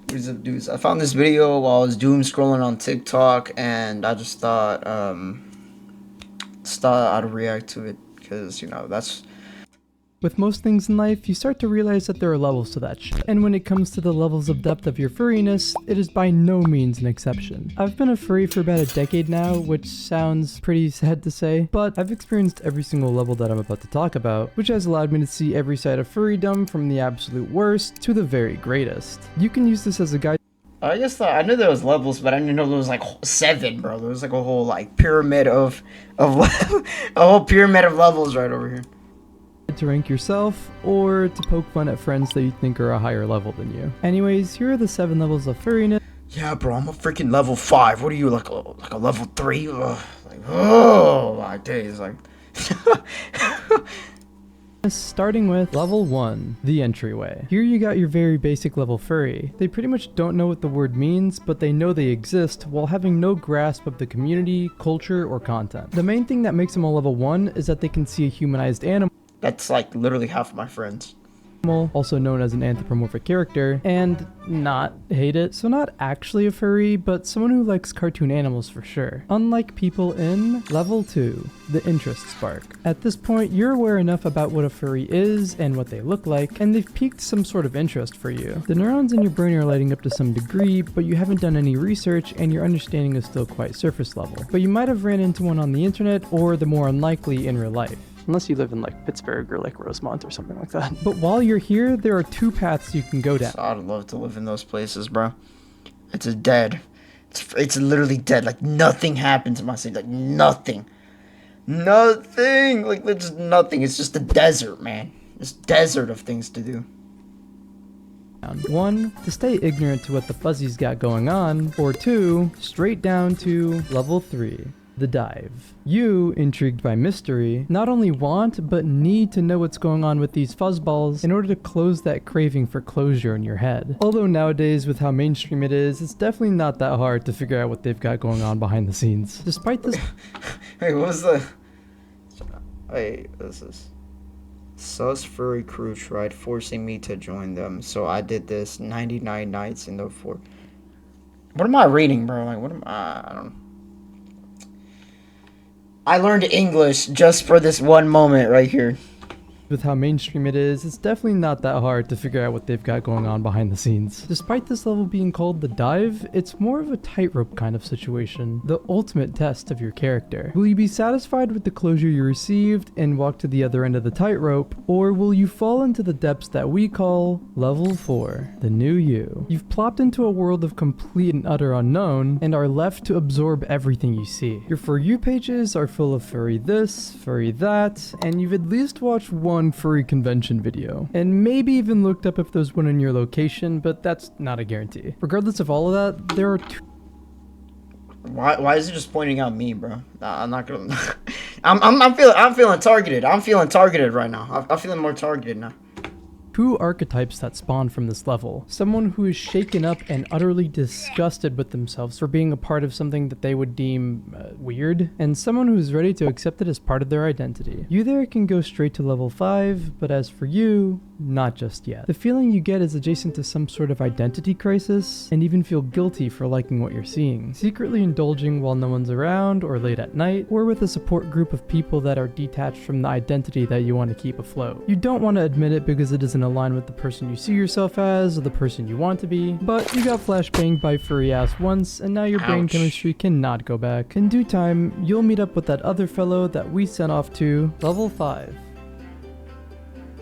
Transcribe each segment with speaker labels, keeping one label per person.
Speaker 1: What is up, dudes? I found this video while I was doom scrolling on TikTok, and I just thought, I'd react to it because that's.
Speaker 2: With most things in life, you start to realize that there are levels to that shit. And when it comes to the levels of depth of your furriness, it is by no means an exception. I've been a furry for about a decade now, which sounds pretty sad to say, but I've experienced every single level that I'm about to talk about, which has allowed me to see every side of furrydom from the absolute worst to the very greatest. You can use this as a guide.
Speaker 1: I guess I knew there was levels, but I didn't know there was like 7, bro. There was like a whole like pyramid of a whole pyramid of levels right over here.
Speaker 2: To rank yourself, or to poke fun at friends that you think are a higher level than you. Anyways, here are the 7 levels of furriness.
Speaker 1: Yeah, bro, I'm a freaking level 5. What are you, like a level 3? Ugh, like, oh my days, like.
Speaker 2: Starting with level 1, the entryway. Here you got your very basic level furry. They pretty much don't know what the word means, but they know they exist while having no grasp of the community, culture, or content. The main thing that makes them a level 1 is that they can see a humanized animal.
Speaker 1: That's like literally half of my friends.
Speaker 2: Also known as an anthropomorphic character, and not hate it. So not actually a furry, but someone who likes cartoon animals for sure. Unlike people in level 2, the interest spark. At this point, you're aware enough about what a furry is and what they look like, and they've piqued some sort of interest for you. The neurons in your brain are lighting up to some degree, but you haven't done any research and your understanding is still quite surface level. But you might have ran into one on the internet, or the more unlikely, in real life. Unless you live in like Pittsburgh or like Rosemont or something like that. But while you're here, there are 2 paths you can go down.
Speaker 1: So I'd love to live in those places, bro. It's a dead. It's literally dead. Like nothing happens in my city. Like nothing. Nothing. Like there's just nothing. It's just a desert, man. It's desert of things to do.
Speaker 2: 1, to stay ignorant to what the fuzzies got going on, or 2, straight down to level 3. The dive. You, intrigued by mystery, not only want, but need to know what's going on with these fuzzballs in order to close that craving for closure in your head. Although nowadays, with how mainstream it is, it's definitely not that hard to figure out what they've got going on behind the scenes. Despite this...
Speaker 1: Wait, what was the... Wait, this is... Sus Furry crew tried forcing me to join them, so I did this 99 nights in the 4... What am I reading, bro? Like, what am I don't know. I learned English just for this one moment right here.
Speaker 2: With how mainstream it is, it's definitely not that hard to figure out what they've got going on behind the scenes. Despite this level being called the dive, it's more of a tightrope kind of situation, the ultimate test of your character. Will you be satisfied with the closure you received and walk to the other end of the tightrope, or will you fall into the depths that we call level 4, the new you? You've plopped into a world of complete and utter unknown and are left to absorb everything you see. Your For You pages are full of furry this, furry that, and you've at least watched one furry convention video, and maybe even looked up if there's one in your location, but that's not a guarantee. Regardless of all of that, there are 2.
Speaker 1: Why is it just pointing out me, bro? Nah, I'm not gonna. I'm feeling targeted. I'm feeling targeted right now. I'm feeling more targeted now.
Speaker 2: 2 archetypes that spawn from this level. Someone who is shaken up and utterly disgusted with themselves for being a part of something that they would deem weird, and someone who is ready to accept it as part of their identity. You there can go straight to level 5, but as for you, not just yet. The feeling you get is adjacent to some sort of identity crisis, and even feel guilty for liking what you're seeing. Secretly indulging while no one's around, or late at night, or with a support group of people that are detached from the identity that you want to keep afloat. You don't want to admit it because it doesn't align with the person you see yourself as, or the person you want to be, but you got flashbanged by furry ass once, and now your brain chemistry cannot go back. In due time, you'll meet up with that other fellow that we sent off to level 5.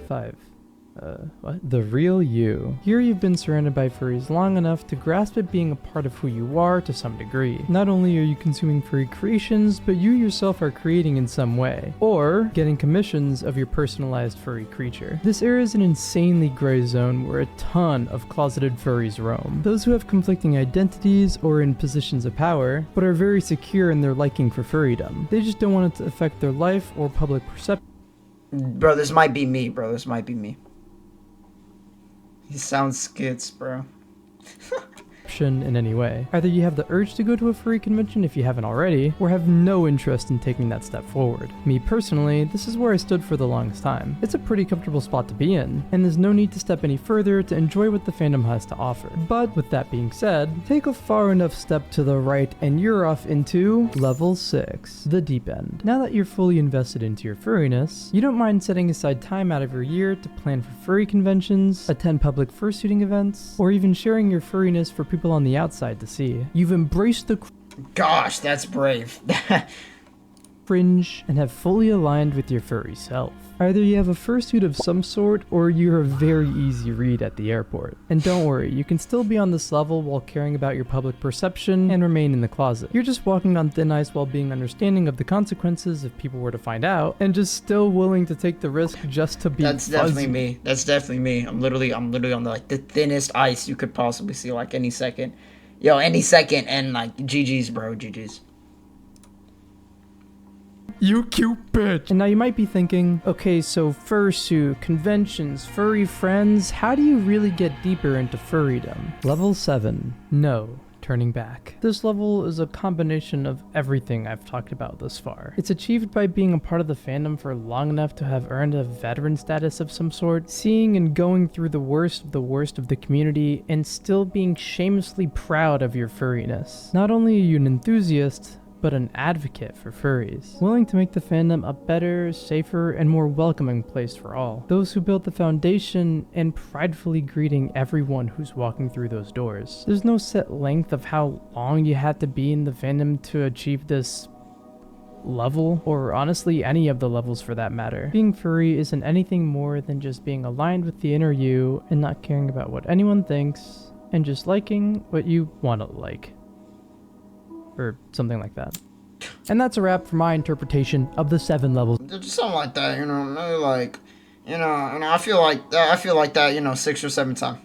Speaker 2: What? The real you. Here you've been surrounded by furries long enough to grasp it being a part of who you are to some degree. Not only are you consuming furry creations, but you yourself are creating in some way, or getting commissions of your personalized furry creature. This area is an insanely gray zone where a ton of closeted furries roam. Those who have conflicting identities or in positions of power, but are very secure in their liking for furrydom. They just don't want it to affect their life or public perception.
Speaker 1: Bro, this might be me, bro. This might be me. He sounds skits, bro.
Speaker 2: perception in any way. Either you have the urge to go to a furry convention if you haven't already, or have no interest in taking that step forward. Me personally, this is where I stood for the longest time. It's a pretty comfortable spot to be in, and there's no need to step any further to enjoy what the fandom has to offer. But with that being said, take a far enough step to the right and you're off into level 6, the deep end. Now that you're fully invested into your furriness, you don't mind setting aside time out of your year to plan for furry conventions, attend public fursuiting events, or even sharing your furriness for people on the outside to see. You've embraced the
Speaker 1: Gosh, that's brave.
Speaker 2: fringe and have fully aligned with your furry self. Either you have a fursuit of some sort, or you're a very easy read at the airport. And don't worry, you can still be on this level while caring about your public perception and remain in the closet. You're just walking on thin ice while being understanding of the consequences if people were to find out, and just still willing to take the risk just to be
Speaker 1: That's
Speaker 2: fuzzy.
Speaker 1: definitely me. That's definitely me. I'm literally on the thinnest ice you could possibly see, like any second. Yo, any second, and like GG's, bro, GG's.
Speaker 2: You cute bitch! And now you might be thinking, okay, so fursuit, conventions, furry friends, how do you really get deeper into furrydom? Level 7. No. Turning back. This level is a combination of everything I've talked about thus far. It's achieved by being a part of the fandom for long enough to have earned a veteran status of some sort, seeing and going through the worst of the community, and still being shamelessly proud of your furriness. Not only are you an enthusiast, but an advocate for furries, willing to make the fandom a better, safer, and more welcoming place for all. Those who built the foundation and pridefully greeting everyone who's walking through those doors. There's no set length of how long you have to be in the fandom to achieve this level, or honestly any of the levels for that matter. Being furry isn't anything more than just being aligned with the inner you and not caring about what anyone thinks, and just liking what you want to like. Or something like that. And that's a wrap for my interpretation of the 7 levels.
Speaker 1: Just something like that, you know, maybe like, you know, and I feel like that, you know, 6 or 7 times.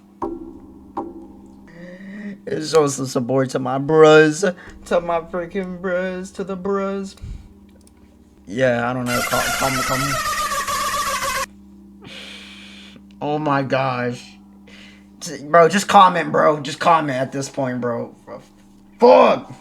Speaker 1: It shows some support to my bros, to my freaking bros, to the bros. Yeah, I don't know. Oh my gosh, bro, just comment, bro. Just comment at this point, bro. Fuck.